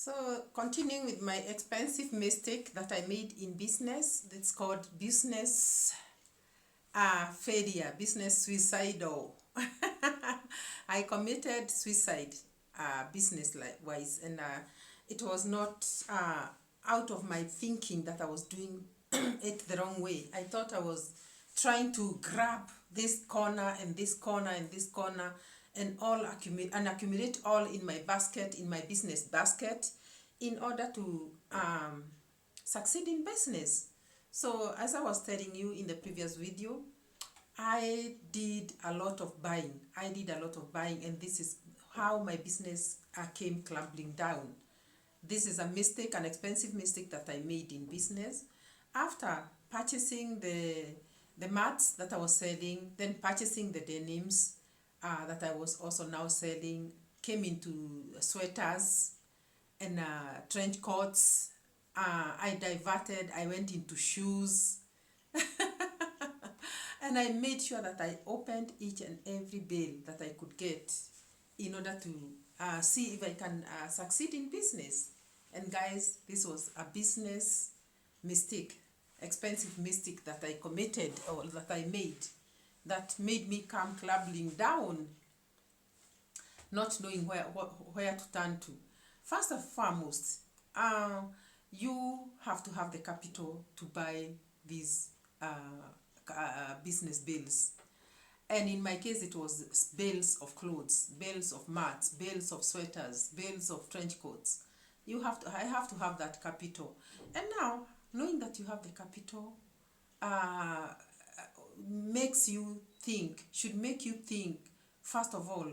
So, continuing with my expensive mistake that I made in business, that's called business failure, business suicidal. I committed suicide business wise, and it was not out of my thinking that I was doing it the wrong way. I thought I was trying to grab this corner and this corner and this corner and all accumulate all in my basket, in my business basket, in order to succeed in business. So as I was telling you in the previous video, I did a lot of buying. And this is how my business came crumbling down. This is a mistake, an expensive mistake that I made in business. After purchasing the mats that I was selling, then purchasing the denims that I was also now selling, came into sweaters and trench coats. I went into shoes. And I made sure that I opened each and every bill that I could get in order to see if I can succeed in business. And guys, this was a business mistake, expensive mistake that I committed or that I made, that made me come crumbling down, not knowing where to turn to. First and foremost, you have to have the capital to buy these business bills. And in my case, it was bales of clothes, bales of mats, bales of sweaters, bales of trench coats. I have to have that capital. And now, knowing that you have the capital, should make you think, first of all,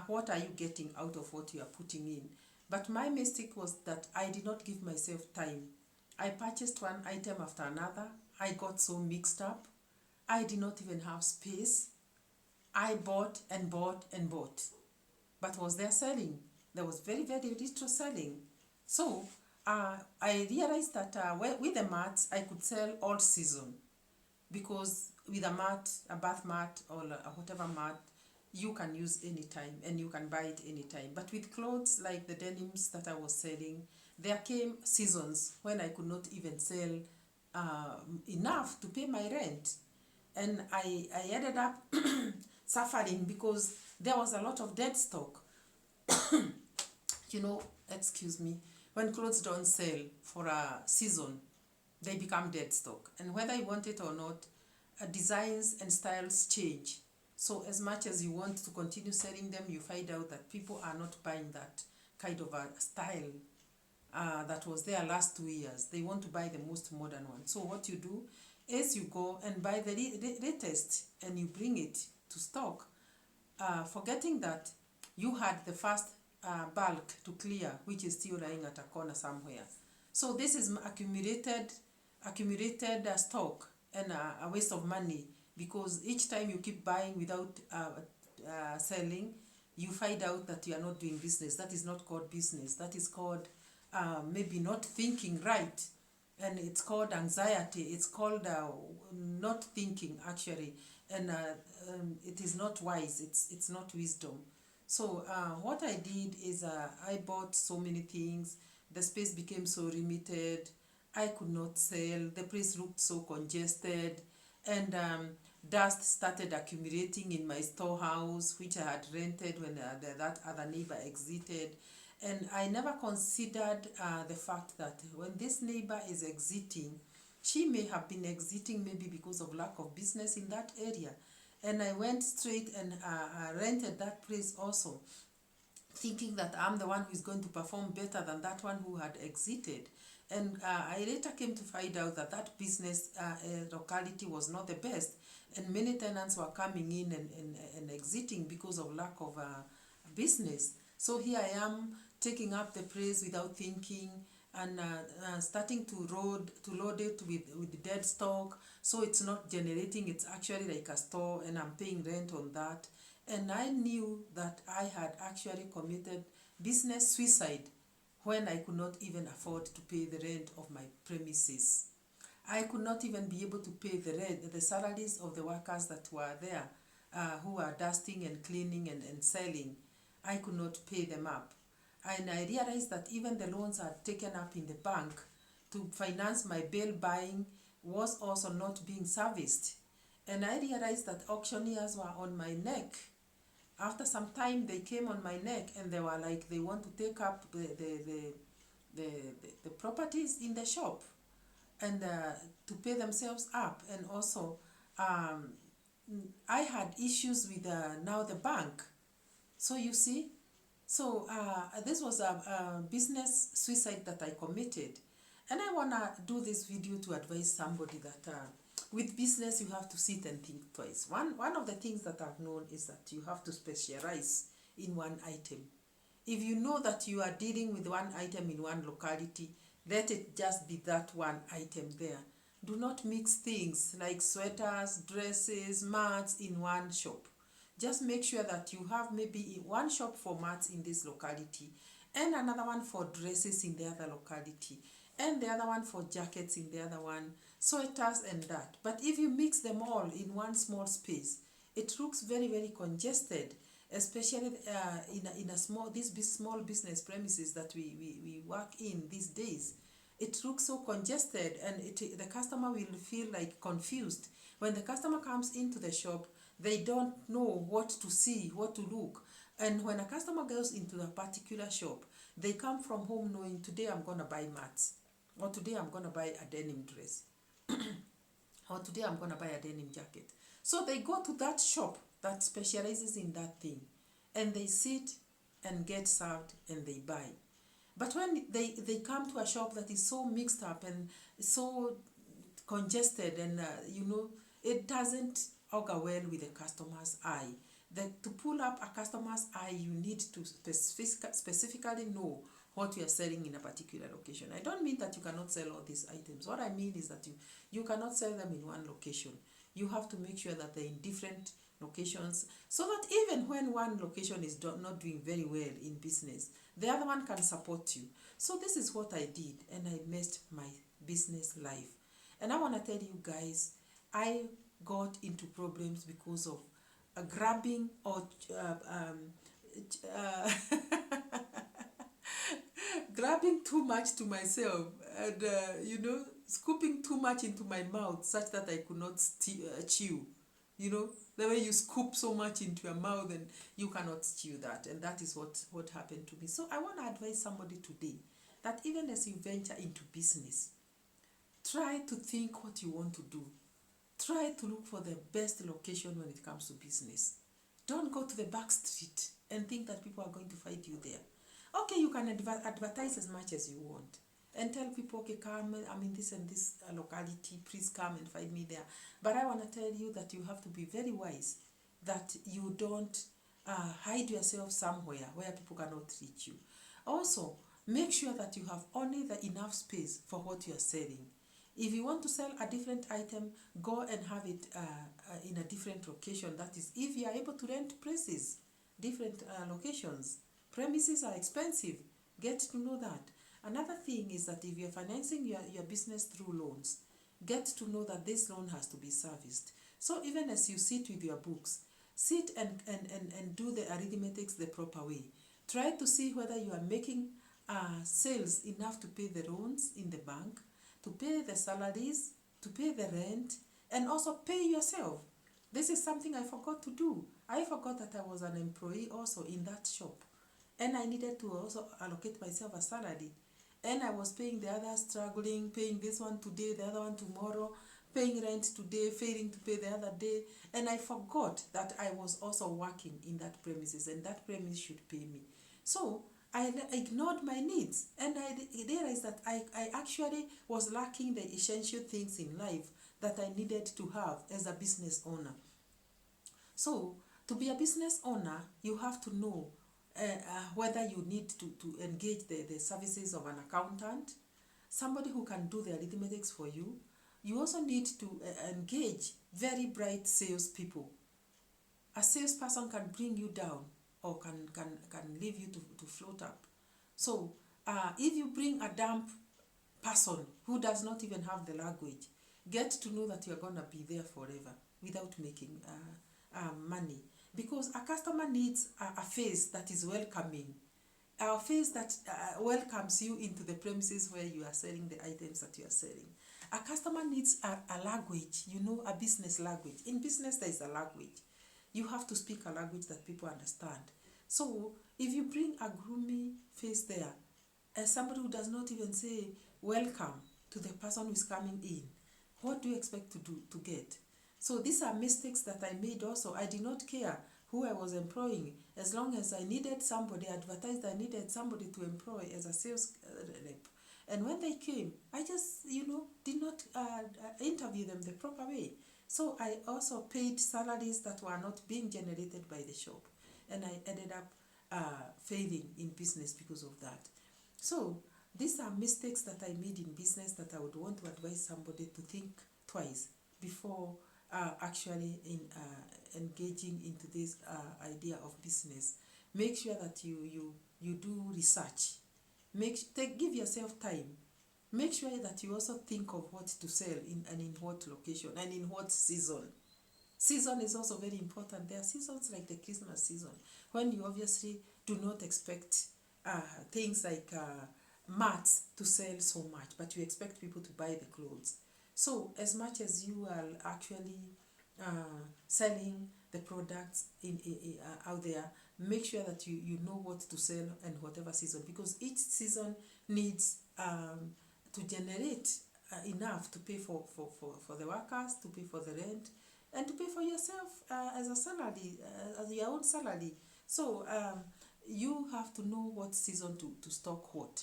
what are you getting out of what you are putting in? But my mistake was that I did not give myself time. I purchased one item after another. I got so mixed up. I did not even have space. I bought and bought and bought. But was there selling? There was very, very little selling. So I realized that with the mats, I could sell all season. Because with a mat, a bath mat or whatever mat, you can use anytime and you can buy it anytime. But with clothes like the denims that I was selling, there came seasons when I could not even sell enough to pay my rent. And I ended up suffering because there was a lot of dead stock. Excuse me, when clothes don't sell for a season, they become dead stock. And whether you want it or not, designs and styles change. So as much as you want to continue selling them, you find out that people are not buying that kind of a style that was there last 2 years. They want to buy the most modern one. So what you do is you go and buy the latest and you bring it to stock, forgetting that you had the first bulk to clear, which is still lying at a corner somewhere. So this is accumulated stock and a waste of money, because each time you keep buying without selling, you find out that you are not doing business. That is not called business. That is called maybe not thinking right. And it's called anxiety. It's called not thinking, actually. And it is not wise. It's not wisdom. So what I did is I bought so many things. The space became so limited. I could not sell. The place looked so congested. And dust started accumulating in my storehouse, which I had rented when that other neighbor exited. And I never considered the fact that when this neighbor is exiting, she may have been exiting maybe because of lack of business in that area. And I went straight and rented that place also, thinking that I'm the one who is going to perform better than that one who had exited. And I later came to find out that that business locality was not the best. And many tenants were coming in and exiting because of lack of business. So here I am taking up the place without thinking and starting to load it with dead stock. So it's not generating, it's actually like a store, and I'm paying rent on that. And I knew that I had actually committed business suicide when I could not even afford to pay the rent of my premises. I could not even be able to pay the salaries of the workers that were there, who were dusting and cleaning and selling. I could not pay them up. And I realized that even the loans I had taken up in the bank to finance my bail buying was also not being serviced. And I realized that auctioneers were on my neck. After some time, they came on my neck and they were like, they want to take up the properties in the shop and to pay themselves up. And also, um, I had issues with now the bank. So you see, so this was a business suicide that I committed. And I want to do this video to advise somebody that with business you have to sit and think twice. One of the things that I've known is that you have to specialize in one item. If you know that you are dealing with one item in one locality, let it just be that one item there. Do not mix things like sweaters, dresses, mats in one shop. Just make sure that you have maybe one shop for mats in this locality and another one for dresses in the other locality and the other one for jackets in the other one, sweaters and that. But if you mix them all in one small space, it looks very, very congested, especially in a small small business premises that we work in these days. It looks so congested and the customer will feel like confused. When the customer comes into the shop, they don't know what to see, what to look. And when a customer goes into a particular shop, they come from home knowing today I'm going to buy mats, or today I'm going to buy a denim dress, or today I'm going to buy a denim jacket. So they go to that shop that specializes in that thing and they sit and get served and they buy. But when they come to a shop that is so mixed up and so congested and it doesn't augur well with the customer's eye. To pull up a customer's eye, you need to specifically know what you are selling in a particular location. I don't mean that you cannot sell all these items. What I mean is that you cannot sell them in one location. You have to make sure that they're in different locations so that even when one location is not doing very well in business, the other one can support you. So this is what I did, and I messed my business life. And I want to tell you guys, I got into problems because of grabbing or grabbing too much to myself and scooping too much into my mouth such that I could not chew. The way you scoop so much into your mouth and you cannot chew that, and that is what happened to me. So I want to advise somebody today that even as you venture into business, try to think what you want to do. Try to look for the best location when it comes to business. Don't go to the back street and think that people are going to find you there. Okay, you can advertise as much as you want and tell people, okay, come, I'm in this and this locality, please come and find me there. But I want to tell you that you have to be very wise, that you don't hide yourself somewhere where people cannot reach you. Also, make sure that you have only the enough space for what you are selling. If you want to sell a different item, go and have it in a different location. That is, if you are able to rent places, different locations. Premises are expensive. Get to know that. Another thing is that if you're financing your business through loans, get to know that this loan has to be serviced. So even as you sit with your books, sit and do the arithmetics the proper way. Try to see whether you are making sales enough to pay the loans in the bank, to pay the salaries, to pay the rent, and also pay yourself. This is something I forgot to do. I forgot that I was an employee also in that shop. And I needed to also allocate myself a salary. And I was paying the others, struggling, paying this one today, the other one tomorrow, paying rent today, failing to pay the other day. And I forgot that I was also working in that premises and that premise should pay me. So I ignored my needs and I realized that I actually was lacking the essential things in life that I needed to have as a business owner. So to be a business owner, you have to know whether you need to engage the services of an accountant, somebody who can do the arithmetics for you. You also need to engage very bright salespeople. A salesperson can bring you down or can leave you to float up. So if you bring a dumb person who does not even have the language, get to know that you're going to be there forever without making money. Because a customer needs a face that is welcoming. our face that welcomes you into the premises where you are selling the items that you are selling. A customer needs a language, you know, a business language. In business, there is a language. You have to speak a language that people understand. So if you bring a gloomy face there, as somebody who does not even say welcome to the person who is coming in, what do you expect to get? So these are mistakes that I made also. I did not care who I was employing. As long as I needed somebody, advertised I needed somebody to employ as a sales rep. And when they came, I just, did not interview them the proper way. So I also paid salaries that were not being generated by the shop. And I ended up failing in business because of that. So these are mistakes that I made in business that I would want to advise somebody to think twice before actually engaging into this idea of business. Make sure that you do research. Give yourself time. Make sure that you also think of what to sell and in what location and in what season. Season is also very important. There are seasons like the Christmas season when you obviously do not expect things like mats to sell so much, but you expect people to buy the clothes. So as much as you are actually selling the products out there, make sure that you know what to sell and whatever season, because each season needs to generate enough to pay for the workers, to pay for the rent, and to pay for yourself as a salary, as your own salary. So you have to know what season to stock what.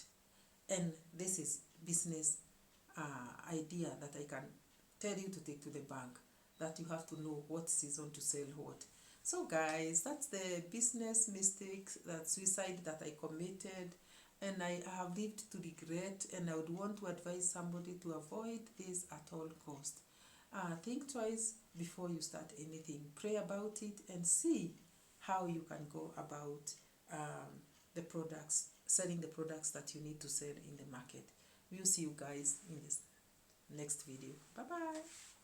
And this is business idea that I can tell you to take to the bank, that you have to know what season to sell what. So guys, that's the business mistakes, that suicide that I committed, and I have lived to regret, and I would want to advise somebody to avoid this at all cost. Think twice before you start anything. Pray about it and see how you can go about the products, selling the products that you need to sell in the market. We'll see you guys in this next video. Bye bye.